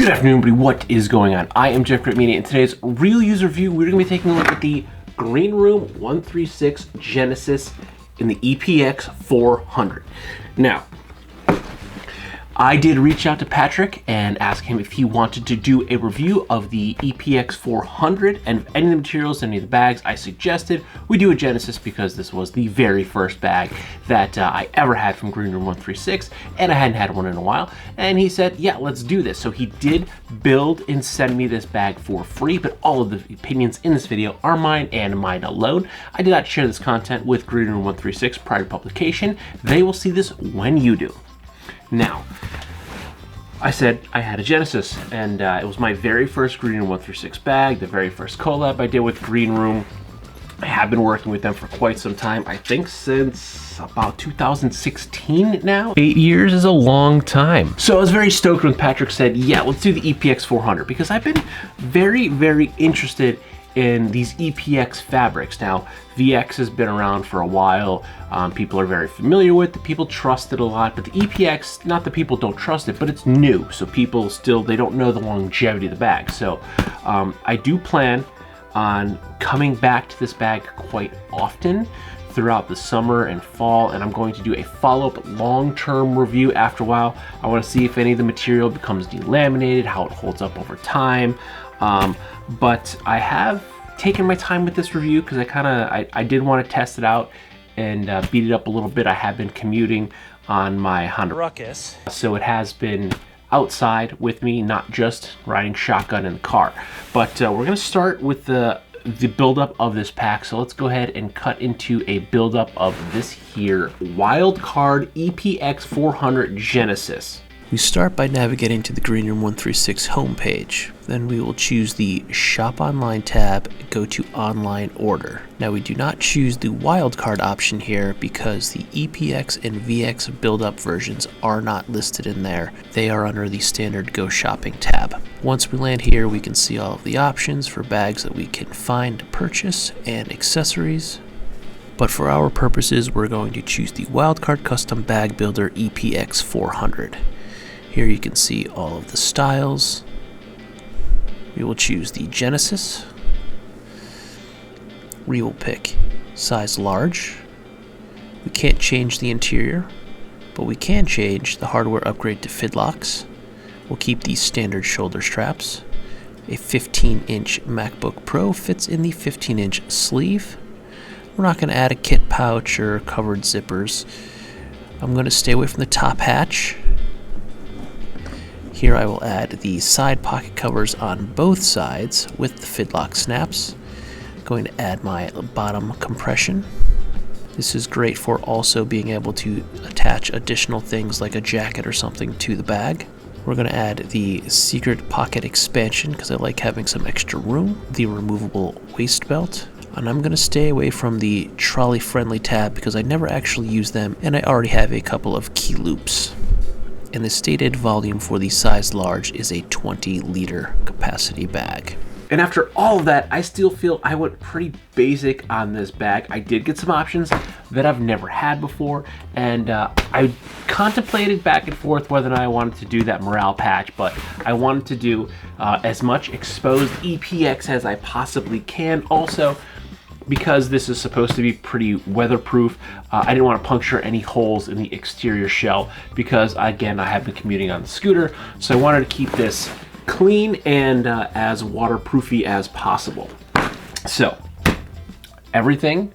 Good afternoon, everybody. What is going on? I am jeffgrantMEDIA. In today's real user review, we're going to be taking a look at the Greenroom136 Genesis in the EPX400. Now, I did reach out to Patrick and ask him if he wanted to do a review of the EPX400 and any of the materials, any of the bags. I suggested we do a Genesis because this was the very first bag that I ever had from Greenroom136, and I hadn't had one in a while. And he said, yeah, let's do this. So he did build and send me this bag for free, but all of the opinions in this video are mine and mine alone. I did not share this content with Greenroom136 prior to publication. They will see this when you do. Now, I said I had a Genesis, and it was my very first Greenroom136 bag, the very first collab I did with Greenroom. I have been working with them for quite some time, I think since about 2016 now. 8 years is a long time. So I was very stoked when Patrick said, yeah, let's do the EPX400, because I've been very, very interested in these EPX fabrics. Now, VX has been around for a while. People are very familiar with it. People trust it a lot, but the EPX, not that people don't trust it, but it's new. So people still, they don't know the longevity of the bag. So I do plan on coming back to this bag quite often throughout the summer and fall, and I'm going to do a follow-up long-term review after a while. I want to see if any of the material becomes delaminated, how it holds up over time. But I have taken my time with this review because I did want to test it out and beat it up a little bit. I have been commuting on my Honda Ruckus, so it has been outside with me, not just riding shotgun in the car. But we're going to start with the buildup of this pack. So let's go ahead and cut into a buildup of this here wildcard EPX400 Genesis. We start by navigating to the Greenroom136 homepage. Then we will choose the Shop Online tab, go to Online Order. Now we do not choose the wildcard option here because the EPX and VX build-up versions are not listed in there. They are under the standard Go Shopping tab. Once we land here, we can see all of the options for bags that we can find, purchase, and accessories. But for our purposes, we're going to choose the Wildcard Custom Bag Builder EPX400. Here you can see all of the styles. We will choose the Genesis. We will pick size large. We can't change the interior, but we can change the hardware upgrade to fidlocks. We'll keep these standard shoulder straps. A 15-inch MacBook Pro fits in the 15-inch sleeve. We're not going to add a kit pouch or covered zippers. I'm going to stay away from the top hatch. Here I will add the side pocket covers on both sides with the fidlock snaps. Going to add my bottom compression. This is great for also being able to attach additional things like a jacket or something to the bag. We're going to add the secret pocket expansion because I like having some extra room. The removable waist belt. And I'm going to stay away from the trolley friendly tab because I never actually use them and I already have a couple of key loops. And the stated volume for the size large is a 20-liter capacity bag. And after all of that, I still feel I went pretty basic on this bag. I did get some options that I've never had before, and I contemplated back and forth whether or not I wanted to do that morale patch, but I wanted to do as much exposed EPX as I possibly can. Also, because this is supposed to be pretty weatherproof, I didn't want to puncture any holes in the exterior shell because, again, I have been commuting on the scooter, so I wanted to keep this clean and as waterproofy as possible. So, everything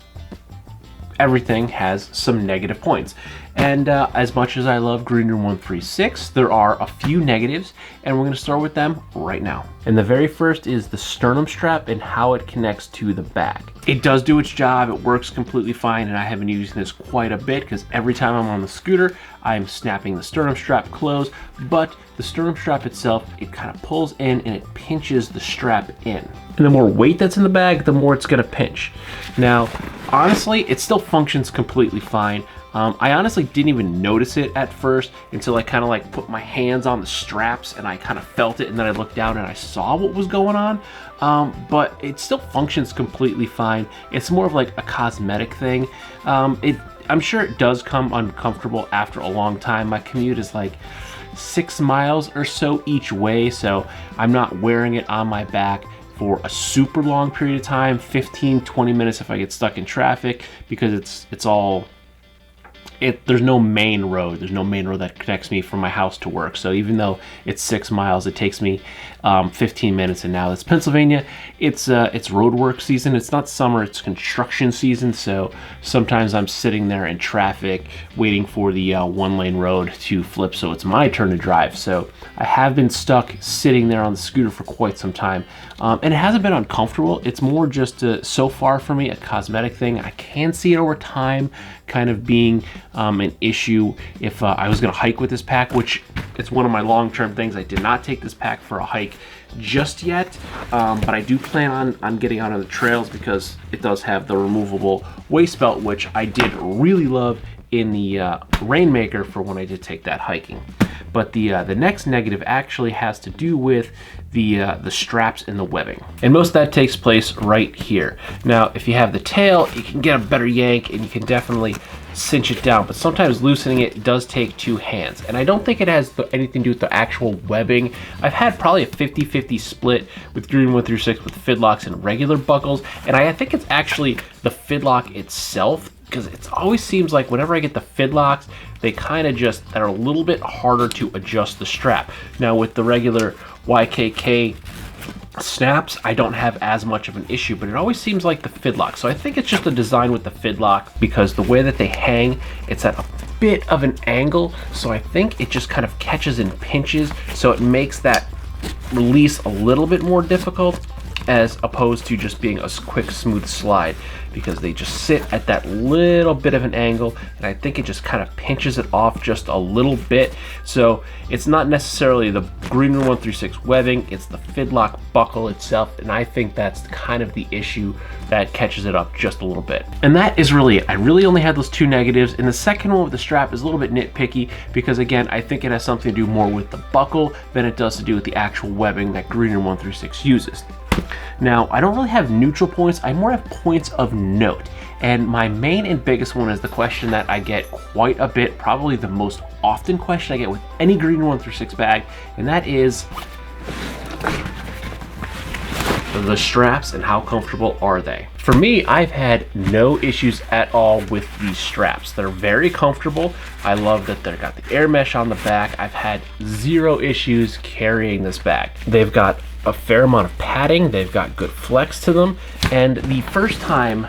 has some negative points. And as much as I love Greenroom136, there are a few negatives, and we're going to start with them right now. And the very first is the sternum strap and how it connects to the bag. It does do its job, it works completely fine, and I have been using this quite a bit because every time I'm on the scooter, I'm snapping the sternum strap closed, but the sternum strap itself, it kind of pulls in and it pinches the strap in. And the more weight that's in the bag, the more it's going to pinch. Now, honestly, it still functions completely fine. I honestly didn't even notice it at first until I kind of like put my hands on the straps and I kind of felt it, and then I looked down and I saw what was going on. But it still functions completely fine. It's more of like a cosmetic thing. I'm sure it does come uncomfortable after a long time. My commute is like 6 miles or so each way, so I'm not wearing it on my back for a super long period of time, 15-20 minutes if I get stuck in traffic, because there's no main road. There's no main road that connects me from my house to work. So even though it's 6 miles, it takes me 15 minutes. And now it's Pennsylvania. It's road work season. It's not summer, it's construction season. So sometimes I'm sitting there in traffic waiting for the 1-lane road to flip, so it's my turn to drive. So I have been stuck sitting there on the scooter for quite some time. And it hasn't been uncomfortable. It's more just so far for me a cosmetic thing. I can see it over time kind of being an issue if I was going to hike with this pack, which it's one of my long-term things. I did not take this pack for a hike just yet, but I do plan on getting out on the trails because it does have the removable waist belt, which I did really love in the Rainmaker for when I did take that hiking. But the next negative actually has to do with the straps and the webbing. And most of that takes place right here. Now, if you have the tail, you can get a better yank and you can definitely cinch it down, but sometimes loosening it does take 2 hands. And I don't think it has anything to do with the actual webbing. I've had probably a 50-50 split with Greenroom136 with fidlocks and regular buckles, and I think it's actually the fidlock itself, because it always seems like whenever I get the fidlocks, they kind of just are a little bit harder to adjust the strap. Now with the regular YKK snaps, I don't have as much of an issue, but it always seems like the fidlock. So I think it's just the design with the fidlock, because the way that they hang, it's at a bit of an angle. So I think it just kind of catches and pinches, so it makes that release a little bit more difficult, as opposed to just being a quick smooth slide, because they just sit at that little bit of an angle, and I think it just kind of pinches it off just a little bit. So it's not necessarily the Greenroom136 webbing, it's the fidlock buckle itself, and I think that's kind of the issue that catches it up just a little bit. And that is really it. I really only had those 2 negatives, and the second one with the strap is a little bit nitpicky, because again, I think it has something to do more with the buckle than it does to do with the actual webbing that Greenroom136 uses. Now, I don't really have neutral points, I more have points of note. And my main and biggest one is the question that I get quite a bit, probably the most often question I get with any Greenroom136 bag, and that is the straps and how comfortable are they? For me, I've had no issues at all with these straps. They're very comfortable. I love that they've got the air mesh on the back. I've had 0 issues carrying this bag. They've got a fair amount of padding. They've got good flex to them. And the first time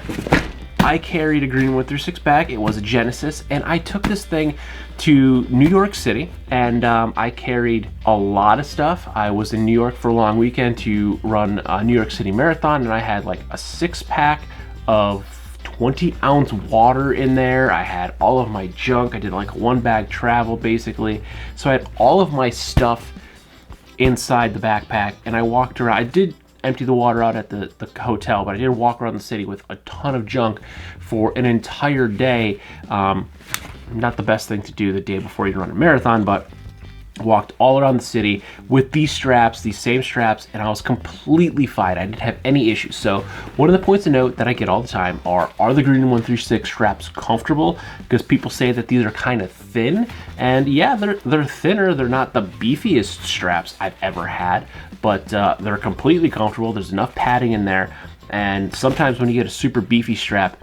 I carried a Greenroom136 bag, it was a Genesis, and I took this thing to New York City, and I carried a lot of stuff. I was in New York for a long weekend to run a New York City Marathon, and I had like a 6-pack of 20-ounce water in there. I had all of my junk. I did like a 1-bag travel basically. So I had all of my stuff inside the backpack, and I walked around. I did empty the water out at the hotel, but I did walk around the city with a ton of junk for an entire day. Not the best thing to do the day before you run a marathon, but walked all around the city with these straps, these same straps, and I was completely fine. I didn't have any issues. So one of the points of note that I get all the time are the Greenroom136 straps comfortable? Because people say that these are kind of thin, and yeah, they're thinner. They're not the beefiest straps I've ever had, but they're completely comfortable. There's enough padding in there, and sometimes when you get a super beefy strap,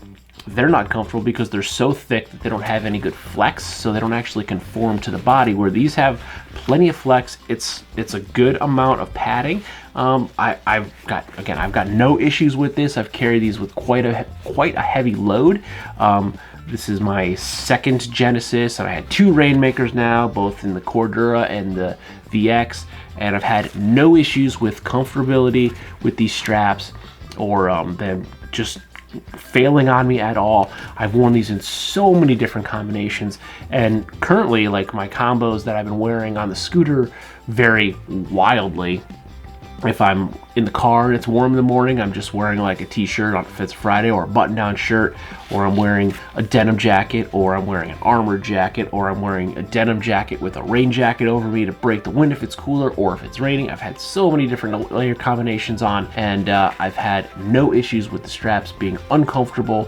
they're not comfortable because they're so thick that they don't have any good flex, so they don't actually conform to the body, where these have plenty of flex. It's a good amount of padding. I've got no issues with this. I've carried these with quite a heavy load. This is my 2nd Genesis, and I had 2 Rainmakers now, both in the Cordura and the VX, and I've had no issues with comfortability with these straps, or them just failing on me at all. I've worn these in so many different combinations, and currently, like, my combos that I've been wearing on the scooter vary wildly. If I'm in the car and it's warm in the morning, I'm just wearing like a t-shirt on if it's Friday, or a button-down shirt, or I'm wearing a denim jacket, or I'm wearing an armored jacket, or I'm wearing a denim jacket with a rain jacket over me to break the wind if it's cooler or if it's raining. I've had so many different layer combinations on, and I've had no issues with the straps being uncomfortable.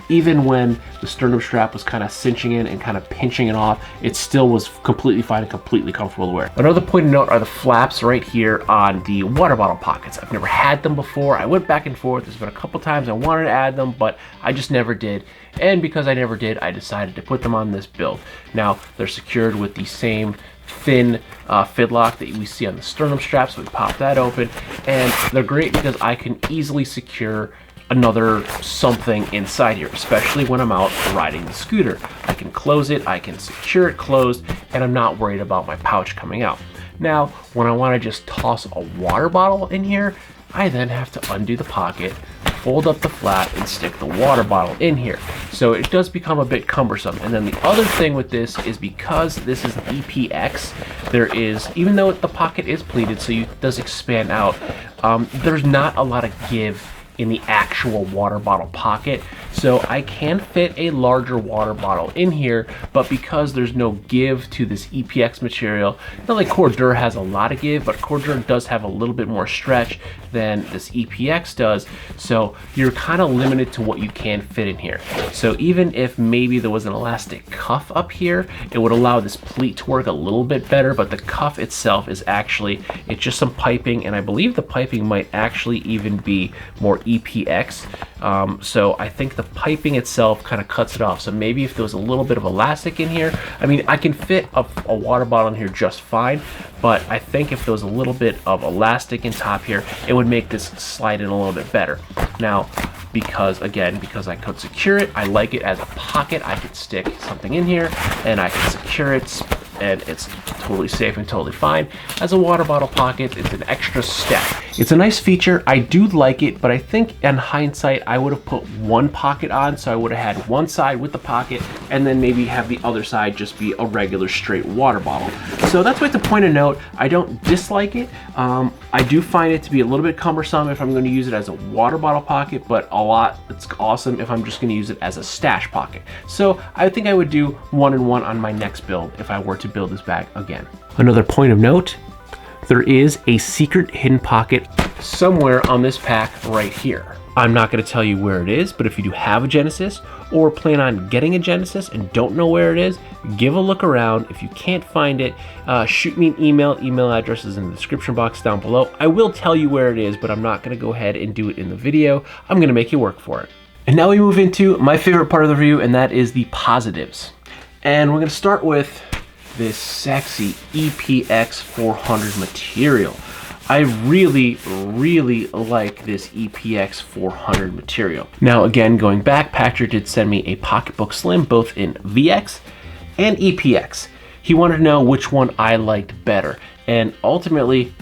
Even when the sternum strap was kind of cinching in and kind of pinching it off, it still was completely fine and completely comfortable to wear. Another point to note are the flaps right here on the water bottle pockets. I've never had them before. I went back and forth. There's been a couple times I wanted to add them, but I just never did. And because I never did, I decided to put them on this build. Now, they're secured with the same thin fidlock that we see on the sternum strap, so we pop that open. And they're great because I can easily secure another something inside here, especially when I'm out riding the scooter. I can close it, I can secure it closed, and I'm not worried about my pouch coming out. Now, when I want to just toss a water bottle in here, I then have to undo the pocket, fold up the flap, and stick the water bottle in here. So it does become a bit cumbersome. And then the other thing with this is, because this is an EPX, there is, even though the pocket is pleated, so it does expand out, there's not a lot of give in the actual water bottle pocket. So I can fit a larger water bottle in here, but because there's no give to this EPX material, not like Cordura has a lot of give, but Cordura does have a little bit more stretch than this EPX does. So you're kind of limited to what you can fit in here. So even if maybe there was an elastic cuff up here, it would allow this pleat to work a little bit better, but the cuff itself is actually, it's just some piping, and I believe the piping might actually even be more EPX. So I think the piping itself kind of cuts it off. So maybe if there was a little bit of elastic in here, I mean, I can fit a water bottle in here just fine, but I think if there was a little bit of elastic in top here, it would make this slide in a little bit better. Now, because I could secure it, I like it as a pocket. I could stick something in here and I can secure it, and it's totally safe and totally fine. As a water bottle pocket, it's an extra step. It's a nice feature. I do like it, but I think in hindsight, I would have put one pocket on, so I would have had one side with the pocket and then maybe have the other side just be a regular straight water bottle. So that's why it's a point of note. I don't dislike it. I do find it to be a little bit cumbersome if I'm going to use it as a water bottle pocket, but it's awesome if I'm just going to use it as a stash pocket. So I think I would do 1 and 1 on my next build if I were to build this bag again. Another point of note, there is a secret hidden pocket somewhere on this pack right here. I'm not going to tell you where it is, but if you do have a Genesis or plan on getting a Genesis and don't know where it is, give a look around. If you can't find it, shoot me an email. Email address is in the description box down below. I will tell you where it is, but I'm not going to go ahead and do it in the video. I'm going to make you work for it. And now we move into my favorite part of the review, and that is the positives. And we're going to start with this sexy EPX400 material. I really, really like this EPX400 material. Now again, going back, Patrick did send me a Pocketbook Slim, both in VX and EPX. He wanted to know which one I liked better. And ultimately,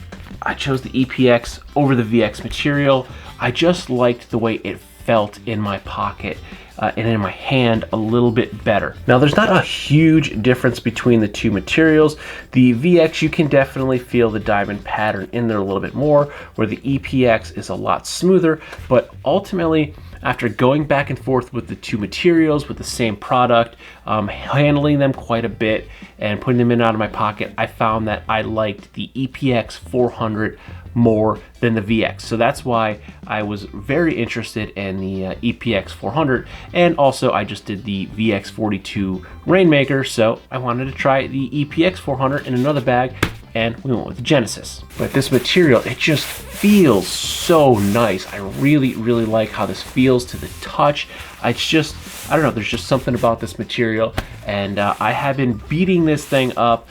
I chose the EPX over the VX material. I just liked the way it felt in my pocket and in my hand a little bit better. Now, there's not a huge difference between the two materials. The VX, you can definitely feel the diamond pattern in there a little bit more, where the EPX is a lot smoother. But ultimately, after going back and forth with the two materials with the same product, handling them quite a bit and putting them in and out of my pocket, I found that I liked the EPX400 more than the VX. So that's why I was very interested in the EPX400, and also I just did the VX42 Rainmaker, so I wanted to try the EPX400 in another bag, and we went with the Genesis. But this material, it just feels so nice. I really, really like how this feels to the touch. It's just, I don't know, there's just something about this material, and I have been beating this thing up.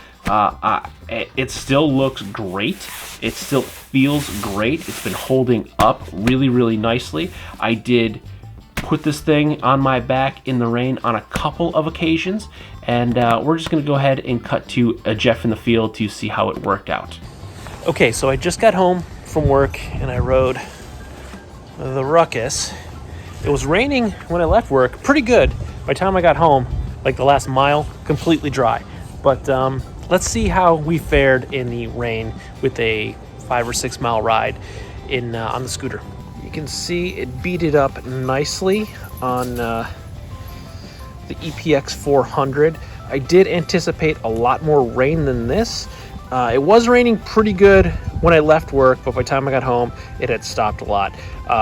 It still looks great. It still feels great. It's been holding up really, really nicely. I did put this thing on my back in the rain on a couple of occasions, and we're just gonna go ahead and cut to Jeff in the field to see how it worked out. Okay, so I just got home from work and I rode the Ruckus. It was raining when I left work, pretty good. By the time I got home, like the last mile, completely dry. But let's see how we fared in the rain with a 5 or 6 mile ride in on the scooter. You can see it beat it up nicely on the EPX400. I did anticipate a lot more rain than this. It was raining pretty good when I left work, but by the time I got home, it had stopped a lot.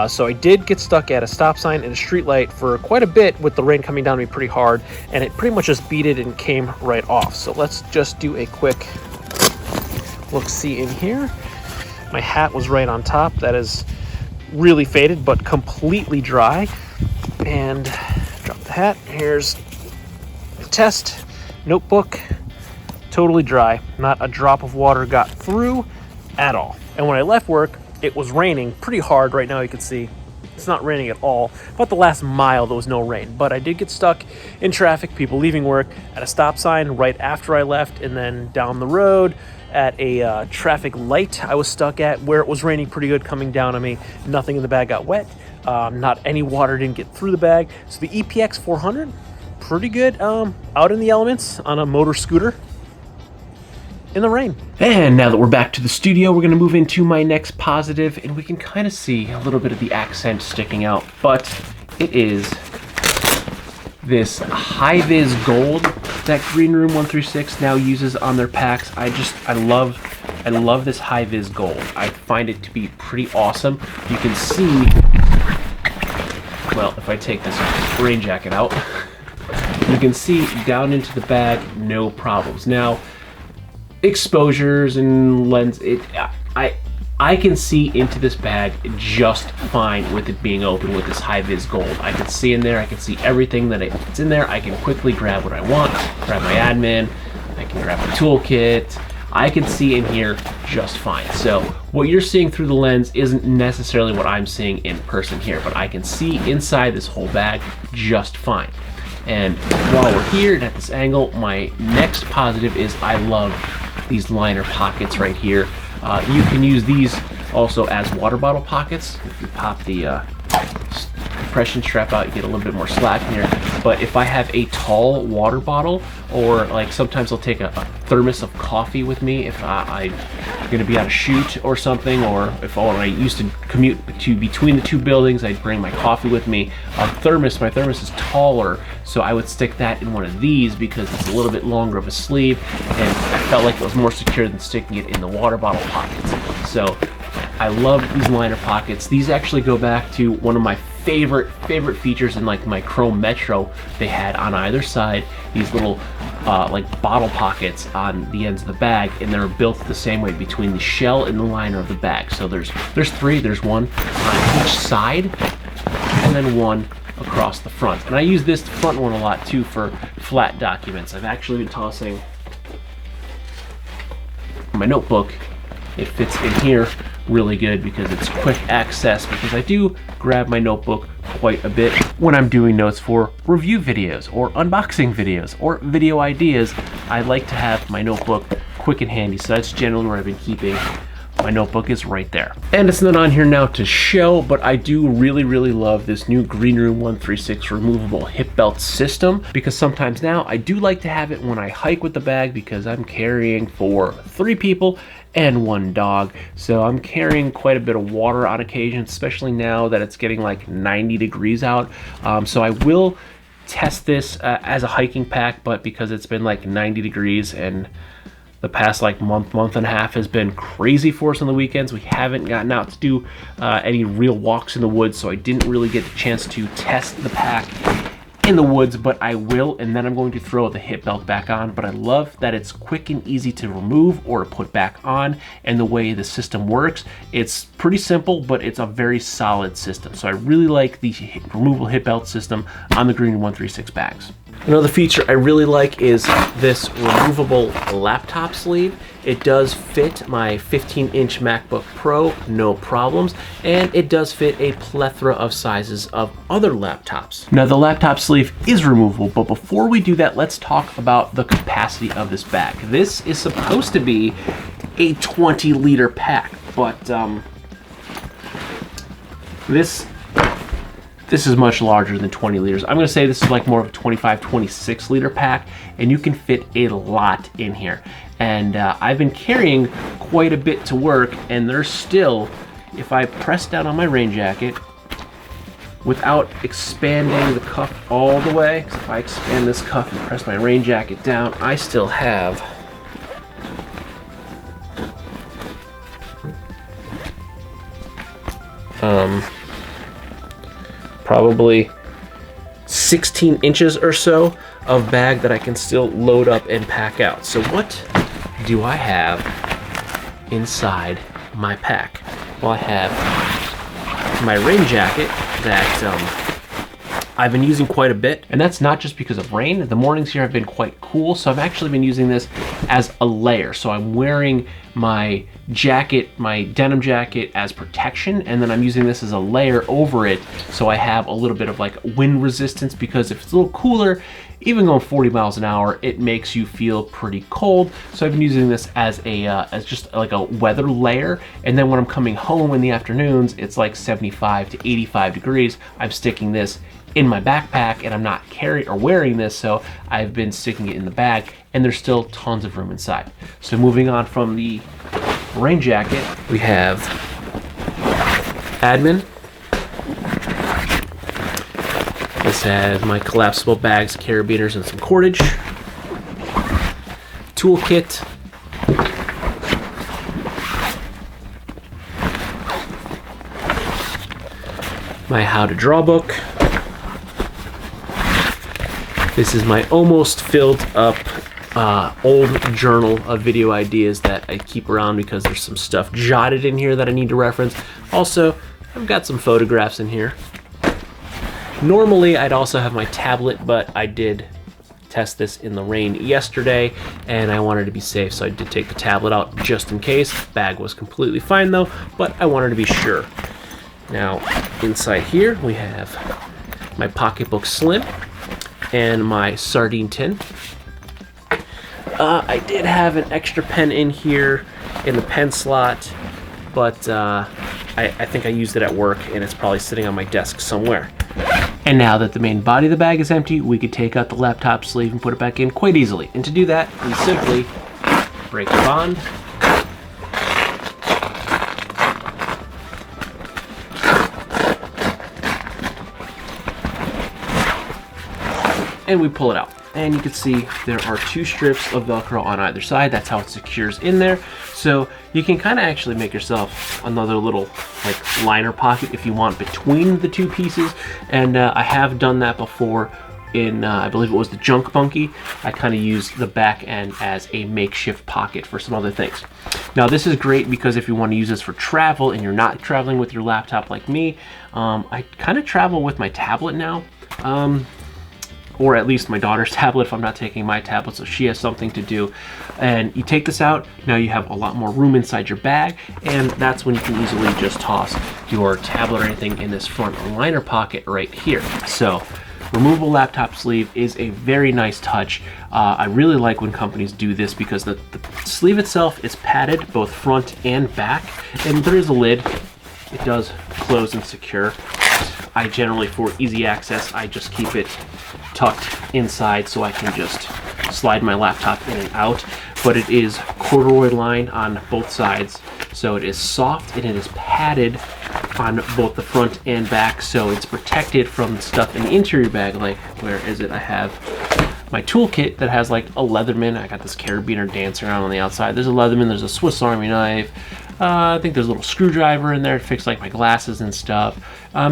So I did get stuck at a stop sign and a street light for quite a bit with the rain coming down on me pretty hard, and it pretty much just beat it and came right off. So let's just do a quick look-see in here. My hat was right on top. That is really faded, but completely dry. And drop the hat. Here's the test notebook. Totally dry. Not a drop of water got through at all. And when I left work, it was raining pretty hard. Right now you can see it's not raining at all. About the last mile there was no rain, but I did get stuck in traffic, people leaving work at a stop sign right after I left, and then down the road at a traffic light I was stuck at where it was raining pretty good coming down on me. Nothing in the bag got wet. Not any water didn't get through the bag. So the EPX400, pretty good out in the elements on a motor scooter in the rain. And now that we're back to the studio, we're going to move into my next positive, and we can kind of see a little bit of the accent sticking out, but it is this high-vis gold that Greenroom136 now uses on their packs. I love this high-vis gold. I find it to be pretty awesome. You can see, well, if I take this rain jacket out, you can see down into the bag, no problems. Now, exposures and lens, I can see into this bag just fine with it being open with this high-vis gold. I can see in there, I can see everything that's in there. I can quickly grab what I want, grab my admin, I can grab my toolkit. I can see in here just fine. So what you're seeing through the lens isn't necessarily what I'm seeing in person here, but I can see inside this whole bag just fine. And while we're here and at this angle, my next positive is I love these liner pockets right here. You can use these also as water bottle pockets. If you pop the compression strap out, you get a little bit more slack in here. But if I have a tall water bottle, or like sometimes I'll take a thermos of coffee with me if I'm gonna be on a shoot or something, or if I used to commute to between the two buildings, I'd bring my coffee with me. My thermos is taller, so I would stick that in one of these because it's a little bit longer of a sleeve, and I felt like it was more secure than sticking it in the water bottle pockets. So I love these liner pockets. These actually go back to one of my favorite features in like my Chrome Metro. They had on either side these little like bottle pockets on the ends of the bag, and they're built the same way between the shell and the liner of the bag. So there's three. There's one on each side, and then one across the front. And I use this front one a lot too for flat documents. I've actually been tossing my notebook. It fits in here really good because it's quick access, because I do grab my notebook quite a bit when I'm doing notes for review videos or unboxing videos or video ideas. I like to have my notebook quick and handy, so that's generally where I've been keeping. My notebook is right there. And it's not on here now to show, but I do really love this new Greenroom136 removable hip belt system, because sometimes now I do like to have it when I hike with the bag, because I'm carrying for 3 people and 1 dog. So I'm carrying quite a bit of water on occasion, especially now that it's getting like 90 degrees out. So I will test this as a hiking pack, but because it's been like 90 degrees and the past like month and a half has been crazy for us on the weekends, we haven't gotten out to do any real walks in the woods, so I didn't really get the chance to test the pack in the woods, but I will, and then I'm going to throw the hip belt back on. But I love that it's quick and easy to remove or to put back on, and the way the system works, it's pretty simple, but it's a very solid system. So I really like the removable hip belt system on the Greenroom136 bags. Another feature I really like is this removable laptop sleeve. It does fit my 15-inch MacBook Pro, no problems, and it does fit a plethora of sizes of other laptops. Now the laptop sleeve is removable, but before we do that, let's talk about the capacity of this bag. This is supposed to be a 20-liter pack, but this is much larger than 20 liters. I'm gonna say this is like more of a 25, 26 liter pack, and you can fit a lot in here. And I've been carrying quite a bit to work, and there's still, if I press down on my rain jacket, without expanding the cuff all the way, 'cause if I expand this cuff and press my rain jacket down, I still have probably 16 inches or so of bag that I can still load up and pack out. So what do I have inside my pack? Well, I have my rain jacket that I've been using quite a bit, and that's not just because of rain. The mornings here have been quite cool, so I've actually been using this as a layer. So I'm wearing my jacket, my denim jacket, as protection, and then I'm using this as a layer over it, so I have a little bit of like wind resistance, because if it's a little cooler, even going 40 miles an hour, it makes you feel pretty cold. So I've been using this as a as just like a weather layer, and then when I'm coming home in the afternoons, it's like 75 to 85 degrees. I'm sticking this in my backpack, and I'm not carrying or wearing this, so I've been sticking it in the bag, and there's still tons of room inside. So moving on from the rain jacket, we have admin. This has my collapsible bags, carabiners, and some cordage. Toolkit. My how to draw book. This is my almost filled up old journal of video ideas that I keep around because there's some stuff jotted in here that I need to reference. Also, I've got some photographs in here. Normally, I'd also have my tablet, but I did test this in the rain yesterday, and I wanted to be safe, so I did take the tablet out just in case. Bag was completely fine though, but I wanted to be sure. Now, inside here, we have my pocketbook slim and my sardine tin. I did have an extra pen in here in the pen slot, but I think I used it at work, and it's probably sitting on my desk somewhere. And now that the main body of the bag is empty, we could take out the laptop sleeve and put it back in quite easily. And to do that, we simply break the bond, and we pull it out. And you can see there are two strips of Velcro on either side. That's how it secures in there. So you can kind of actually make yourself another little like liner pocket if you want between the two pieces. And I have done that before in, I believe it was the Junk Bunkie. I kind of used the back end as a makeshift pocket for some other things. Now this is great because if you want to use this for travel and you're not traveling with your laptop like me, I kind of travel with my tablet now. Or at least my daughter's tablet if I'm not taking my tablet, so she has something to do. And you take this out, now you have a lot more room inside your bag, and that's when you can easily just toss your tablet or anything in this front liner pocket right here. So removable laptop sleeve is a very nice touch. I really like when companies do this because the sleeve itself is padded both front and back, and there is a lid. It does close and secure. I generally, for easy access, I just keep it tucked inside so I can just slide my laptop in and out. But it is corduroy lined on both sides, so it is soft and it is padded on both the front and back, so it's protected from stuff in the interior bag. Like, where is it? I have my toolkit that has like a Leatherman. I got this carabiner dancing around on the outside. There's a Leatherman, there's a Swiss Army knife. I think there's a little screwdriver in there to fix like my glasses and stuff.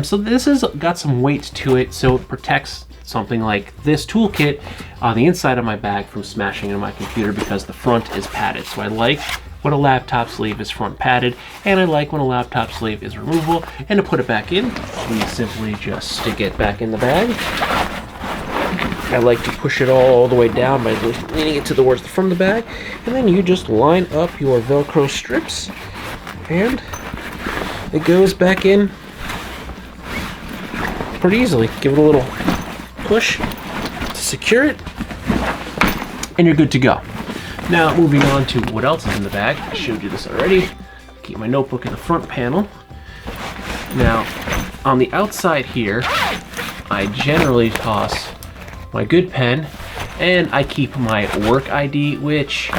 So this has got some weight to it, so it protects something like this toolkit on the inside of my bag from smashing into my computer because the front is padded. So I like when a laptop sleeve is front padded, and I like when a laptop sleeve is removable. And to put it back in, we simply just stick it back in the bag. I like to push it all the way down by leaning it towards the front of the bag, and then you just line up your Velcro strips, and it goes back in pretty easily. Give it a little push to secure it, and you're good to go. Now moving on to what else is in the bag. I showed you this already. Keep my notebook in the front panel. Now on the outside here, I generally toss my good pen, and I keep my work ID, which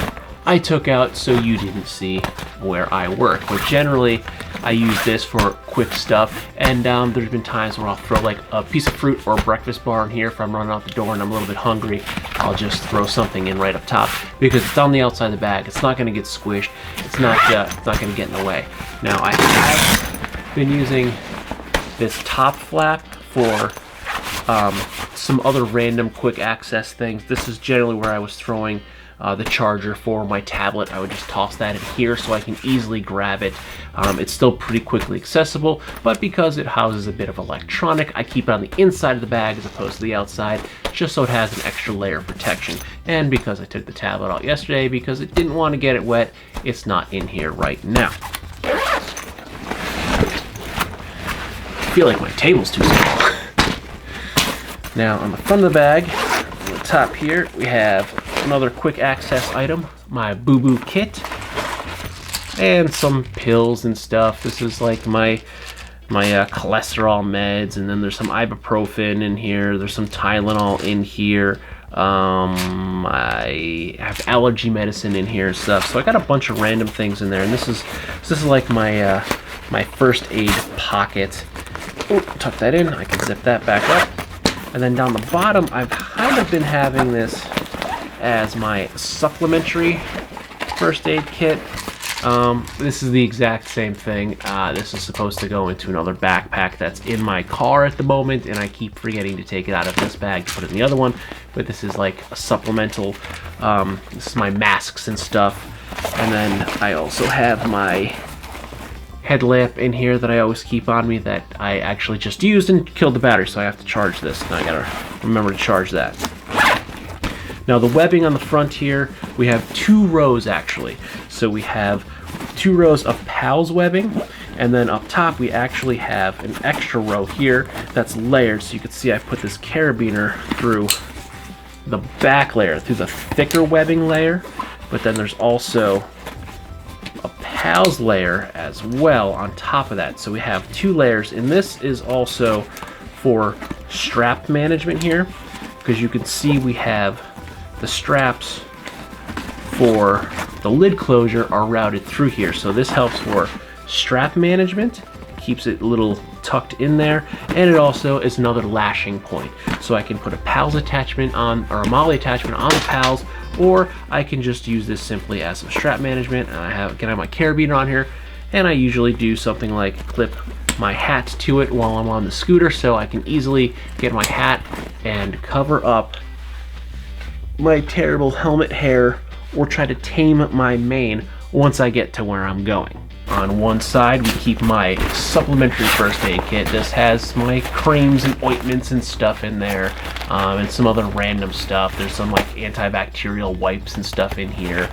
I took out so you didn't see where I work. But generally, I use this for quick stuff, and there's been times where I'll throw like a piece of fruit or a breakfast bar in here. If I'm running out the door and I'm a little bit hungry, I'll just throw something in right up top because it's on the outside of the bag. It's not going to get squished. It's not going to get in the way. Now, I have been using this top flap for some other random quick access things. This is generally where I was throwing the charger for my tablet. I would just toss that in here so I can easily grab it. It's still pretty quickly accessible, but because it houses a bit of electronic, I keep it on the inside of the bag as opposed to the outside, just so it has an extra layer of protection. And because I took the tablet out yesterday because it didn't want to get it wet, it's not in here right now. I feel like my table's too small. Now on the front of the bag, on the top here, we have another quick access item, my boo-boo kit, and some pills and stuff. This is like my cholesterol meds, and then there's some ibuprofen in here. There's some Tylenol in here. I have allergy medicine in here and stuff. So I got a bunch of random things in there, and this is like my my first aid pocket. Oh, tuck that in. I can zip that back up. And then down the bottom, I've kind of been having this as my supplementary first aid kit. This is the exact same thing. This is supposed to go into another backpack that's in my car at the moment, and I keep forgetting to take it out of this bag to put it in the other one. But this is like a supplemental. This is my masks and stuff. And then I also have my headlamp in here that I always keep on me that I actually just used and killed the battery, so I have to charge this, and I gotta remember to charge that. Now the webbing on the front here, we have 2 rows actually. So we have 2 rows of PALS webbing, and then up top we actually have an extra row here that's layered. So you can see I put this carabiner through the back layer, through the thicker webbing layer, but then there's also a PALS layer as well on top of that. So we have 2 layers, and this is also for strap management here, because you can see we have the straps for the lid closure are routed through here. So this helps for strap management, keeps it a little tucked in there, and it also is another lashing point. So I can put a PALS attachment on, or a MOLLE attachment on the PALS, or I can just use this simply as some strap management. And I can have my carabiner on here, and I usually do something like clip my hat to it while I'm on the scooter, so I can easily get my hat and cover up my terrible helmet hair, or try to tame my mane once I get to where I'm going. On one side, we keep my supplementary first aid kit. This has my creams and ointments and stuff in there, and some other random stuff. There's some like antibacterial wipes and stuff in here.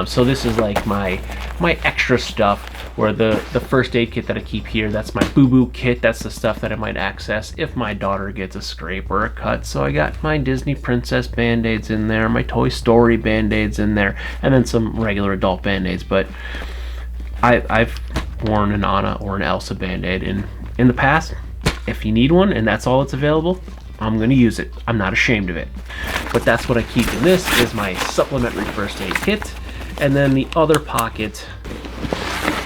So this is like my extra stuff, where the first aid kit that I keep here, that's my boo-boo kit. That's the stuff that I might access if my daughter gets a scrape or a cut. So I got my Disney Princess Band-Aids in there, my Toy Story Band-Aids in there, and then some regular adult Band-Aids. But I've worn an Anna or an Elsa Band-Aid in the past. If you need one and that's all that's available, I'm going to use it. I'm not ashamed of it. But that's what I keep in this, is my supplementary first aid kit. And then the other pocket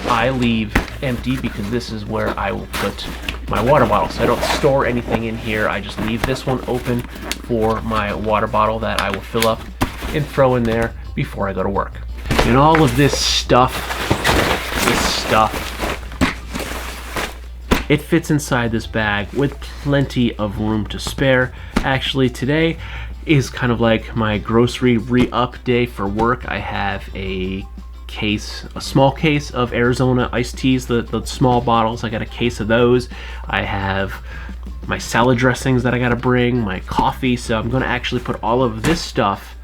I leave empty, because this is where I will put my water bottle. So I don't store anything in here. I just leave this one open for my water bottle that I will fill up and throw in there before I go to work. And all of this stuff, it fits inside this bag with plenty of room to spare. Actually, today is kind of like my grocery re-up day for work. I have a small case of Arizona iced teas, the small bottles. I got a case of those. I have my salad dressings that I gotta bring, my coffee. So I'm gonna actually put all of this stuff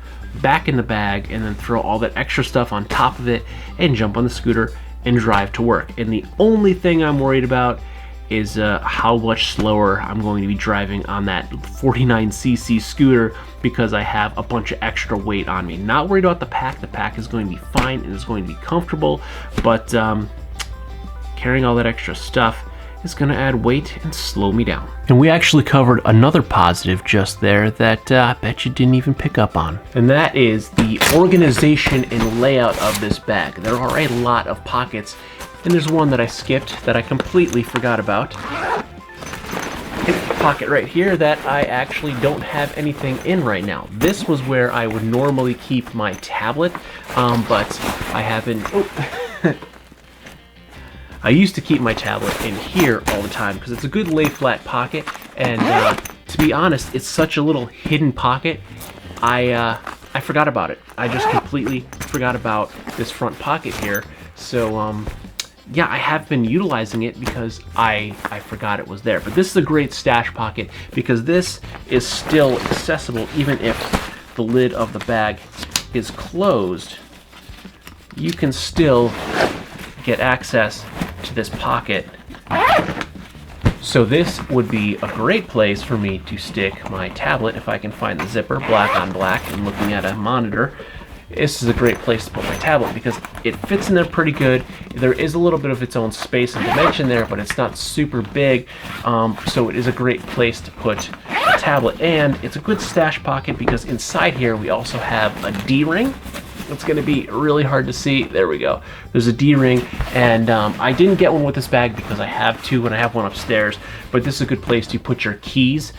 back in the bag and then throw all that extra stuff on top of it and jump on the scooter and drive to work. And the only thing I'm worried about is how much slower I'm going to be driving on that 49cc scooter, because I have a bunch of extra weight on me. Not worried about the pack. The pack is going to be fine and is going to be comfortable, but carrying all that extra stuff is going to add weight and slow me down. And we actually covered another positive just there that I bet you didn't even pick up on. And that is the organization and layout of this bag. There are a lot of pockets, and there's one that I skipped that I completely forgot about. It's the pocket right here that I actually don't have anything in right now. This was where I would normally keep my tablet, but I haven't... Oh. I used to keep my tablet in here all the time because it's a good lay flat pocket, and to be honest, it's such a little hidden pocket. I forgot about it. I just completely forgot about this front pocket here. So yeah, I have been utilizing it because I forgot it was there. But this is a great stash pocket because this is still accessible even if the lid of the bag is closed. You can still get access to this pocket. So this would be a great place for me to stick my tablet if I can find the zipper, black on black, and looking at a monitor. This is a great place to put my tablet because it fits in there pretty good. There is a little bit of its own space and dimension there, but it's not super big. So it is a great place to put a tablet. And it's a good stash pocket because inside here we also have a D-ring. It's going to be really hard to see. There we go. There's a D-ring, and I didn't get one with this bag because I have two and I have one upstairs, but this is a good place to put your keys.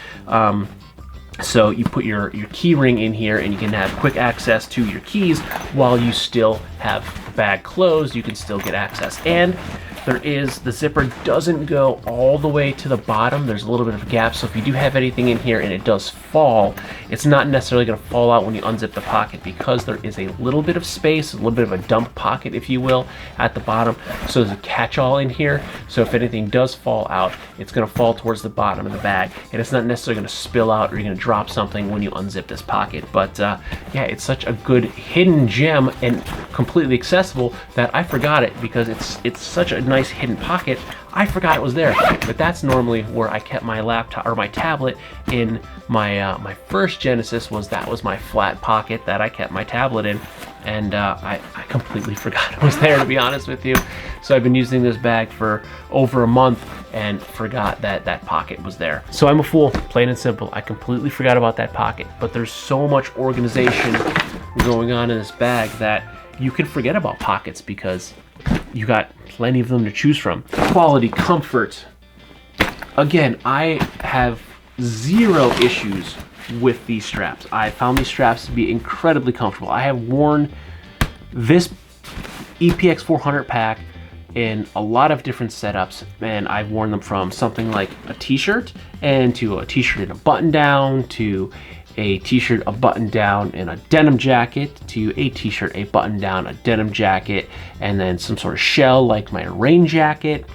So you put your key ring in here and you can have quick access to your keys while you still have the bag closed. You can still get access. And the zipper doesn't go all the way to the bottom. There's a little bit of a gap, so if you do have anything in here and it does fall, it's not necessarily going to fall out when you unzip the pocket because there is a little bit of space, a little bit of a dump pocket, if you will, at the bottom. So there's a catch-all in here, so if anything does fall out, it's going to fall towards the bottom of the bag, and it's not necessarily going to spill out or you're going to drop something when you unzip this pocket. But yeah, it's such a good hidden gem and completely accessible that I forgot it because it's such a nice hidden pocket. I forgot it was there, but that's normally where I kept my laptop or my tablet in my first Genesis. That was my flat pocket that I kept my tablet in, and I completely forgot it was there, to be honest with you. So I've been using this bag for over a month and forgot that that pocket was there. So I'm a fool, plain and simple. I completely forgot about that pocket, but there's so much organization going on in this bag that you can forget about pockets because you got plenty of them to choose from. Quality, comfort. Again, I have zero issues with these straps. I found these straps to be incredibly comfortable. I have worn this EPX400 pack in a lot of different setups, and I've worn them from something like a t-shirt and to a t-shirt and a button down to a t-shirt, a button down, and a denim jacket to a t-shirt, a button down, a denim jacket, and then some sort of shell like my rain jacket.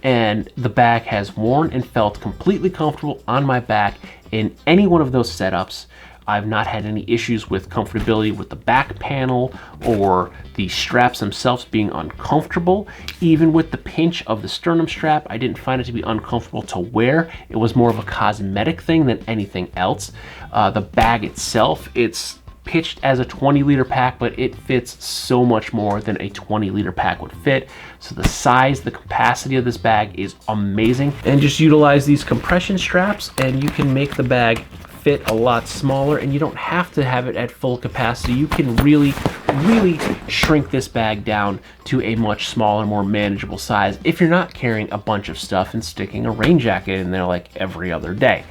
And the bag has worn and felt completely comfortable on my back in any one of those setups. I've not had any issues with comfortability with the back panel or the straps themselves being uncomfortable. Even with the pinch of the sternum strap, I didn't find it to be uncomfortable to wear. It was more of a cosmetic thing than anything else. The bag itself, it's pitched as a 20-liter pack, but it fits so much more than a 20-liter pack would fit. So the size, the capacity of this bag is amazing. And just utilize these compression straps and you can make the bag fit a lot smaller, and you don't have to have it at full capacity. You can really shrink this bag down to a much smaller, more manageable size if you're not carrying a bunch of stuff and sticking a rain jacket in there like every other day.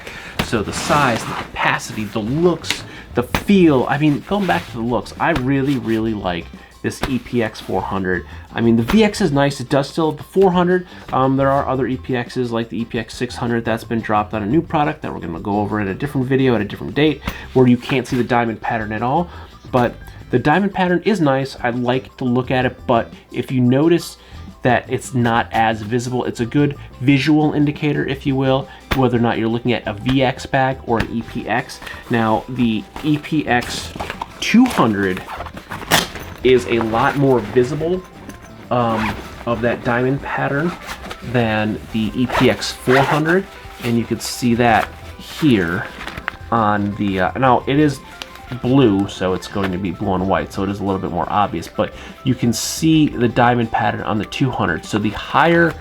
So the size, the capacity, the looks, the feel, I mean, going back to the looks, I really like this EPX400. I mean, the VX is nice. It does still have the 400. There are other EPXs like the EPX600 that's been dropped on a new product that we're going to go over in a different video at a different date where you can't see the diamond pattern at all. But the diamond pattern is nice. I like to look at it, but if you notice that it's not as visible, it's a good visual indicator, if you will, whether or not you're looking at a VX bag or an EPX. Now, the EPX200 is a lot more visible of that diamond pattern than the EPX400, and you can see that here on the now it is blue, so it's going to be blue and white, so it is a little bit more obvious, but you can see the diamond pattern on the 200. So the higher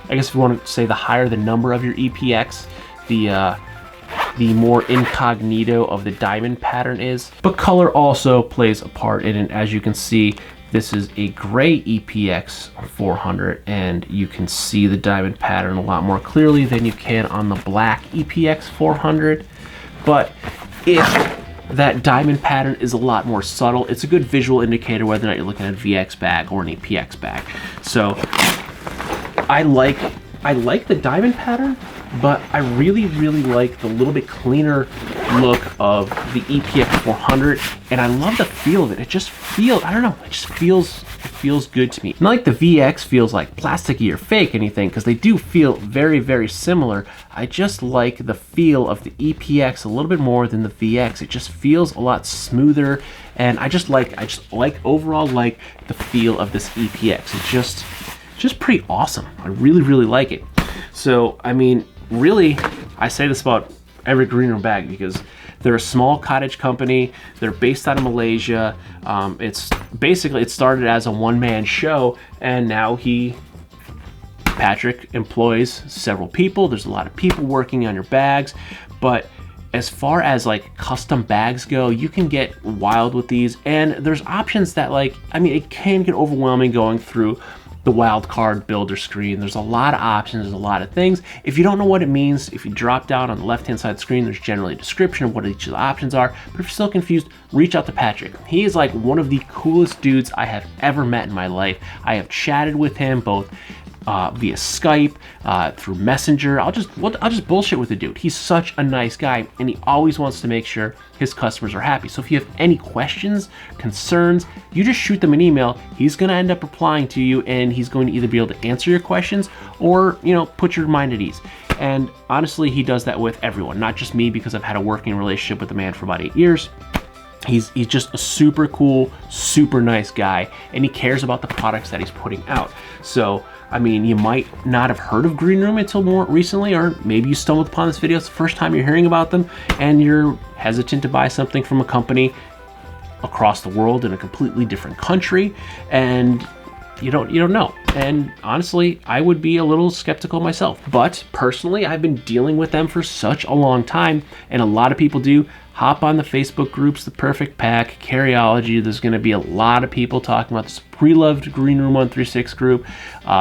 I guess if you want to say the higher the number of your EPX, the more incognito of the diamond pattern is. But color also plays a part in it. As you can see, this is a gray EPX400, and you can see the diamond pattern a lot more clearly than you can on the black EPX400. But if that diamond pattern is a lot more subtle, it's a good visual indicator whether or not you're looking at a VX bag or an EPX bag. So I like the diamond pattern, but I really like the little bit cleaner look of the EPX400, and I love the feel of it. It just feels, I don't know, it feels good to me. Not like the VX feels like plasticky or fake anything, because they do feel very similar. I just like the feel of the EPX a little bit more than the VX. It just feels a lot smoother, and I just overall like the feel of this EPX. It's just pretty awesome. I really like it. So, I mean, really, I say this about every Greenroom bag because they're a small cottage company. They're based out of Malaysia. It started as a one-man show, and now Patrick employs several people. There's a lot of people working on your bags, but as far as like custom bags go, you can get wild with these, and there's options that, like, I mean, it can get overwhelming going through the wildcard builder screen. There's a lot of options, there's a lot of things. If you don't know what it means, if you drop down on the left-hand side of the screen, there's generally a description of what each of the options are. But if you're still confused, reach out to Patrick. He is like one of the coolest dudes I have ever met in my life. I have chatted with him both via Skype, through Messenger. I'll just bullshit with the dude. He's such a nice guy, and he always wants to make sure his customers are happy. So if you have any questions, concerns, you just shoot them an email. He's gonna end up replying to you, and he's going to either be able to answer your questions or, you know, put your mind at ease. And honestly, he does that with everyone, not just me, because I've had a working relationship with the man for about 8 years. He's just a super cool, super nice guy, and he cares about the products that he's putting out. So, I mean, you might not have heard of Greenroom until more recently, or maybe you stumbled upon this video. It's the first time you're hearing about them, and you're hesitant to buy something from a company across the world in a completely different country, and you don't know. And honestly, I would be a little skeptical myself. But personally, I've been dealing with them for such a long time, and a lot of people do. Hop on the Facebook groups, The Perfect Pack, Carryology. There's going to be a lot of people talking about this pre-loved Greenroom136 group.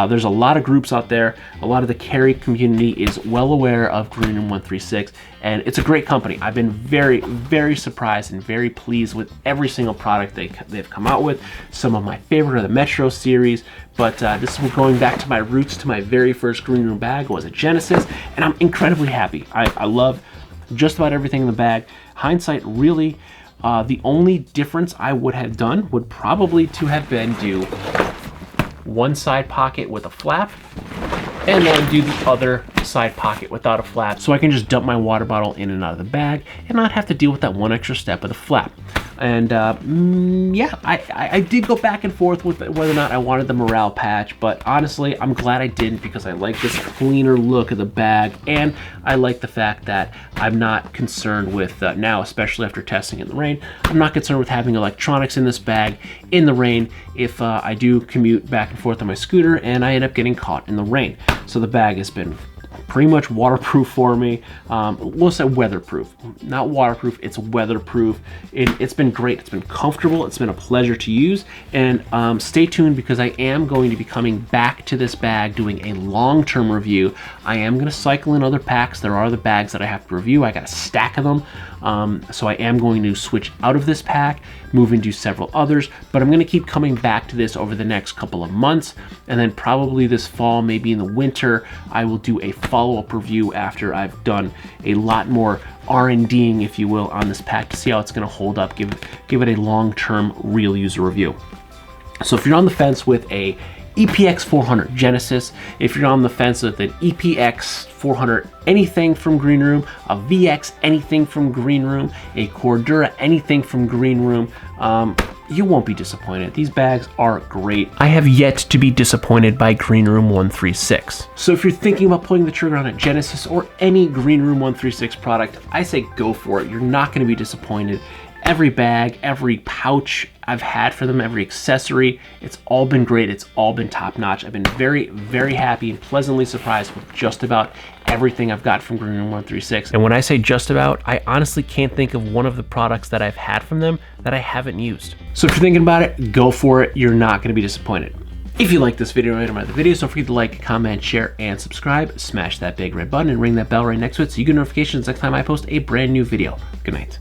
There's a lot of groups out there. A lot of the carry community is well aware of Greenroom136, and it's a great company. I've been very surprised and very pleased with every single product they've come out with. Some of my favorite are the Metro series, but this is going back to my roots, to my very first Greenroom bag was a Genesis, and I'm incredibly happy. I love just about everything in the bag. Hindsight, really, the only difference I would have done would probably to have been do one side pocket with a flap, and then do the other side pocket without a flap, so I can just dump my water bottle in and out of the bag and not have to deal with that one extra step of the flap. And yeah, I did go back and forth with whether or not I wanted the morale patch, but honestly, I'm glad I didn't, because I like this cleaner look of the bag, and I like the fact that I'm not concerned with, now, especially after testing in the rain, I'm not concerned with having electronics in this bag in the rain if I do commute back and forth on my scooter and I end up getting caught in the rain. So the bag has been pretty much waterproof for me. We'll say weatherproof, not waterproof, it's weatherproof. It's been great, it's been comfortable, it's been a pleasure to use, and stay tuned, because I am going to be coming back to this bag doing a long-term review. I am going to cycle in other packs. There are other bags that I have to review. I got a stack of them, so I am going to switch out of this pack, move into several others, but I'm going to keep coming back to this over the next couple of months, and then probably this fall, maybe in the winter, I will do a follow-up review after I've done a lot more R&Ding, if you will, on this pack to see how it's going to hold up, give it a long-term real user review. So if you're on the fence with a EPX400 Genesis, if you're on the fence with an EPX400 anything from Greenroom, a VX anything from Greenroom, a Cordura anything from Greenroom, you won't be disappointed. These bags are great. I have yet to be disappointed by Greenroom136. So if you're thinking about pulling the trigger on a Genesis or any Greenroom136 product, I say go for it. You're not going to be disappointed. every bag, every pouch I've had for them, every accessory, it's all been great. It's all been top notch. I've been very, very happy and pleasantly surprised with just about everything I've got from Greenroom136. And when I say just about, I honestly can't think of one of the products that I've had from them that I haven't used. So if you're thinking about it, go for it. You're not going to be disappointed. If you like this video or any of my other videos, don't forget to like, comment, share, and subscribe. Smash that big red button and ring that bell right next to it so you get notifications next time I post a brand new video. Good night.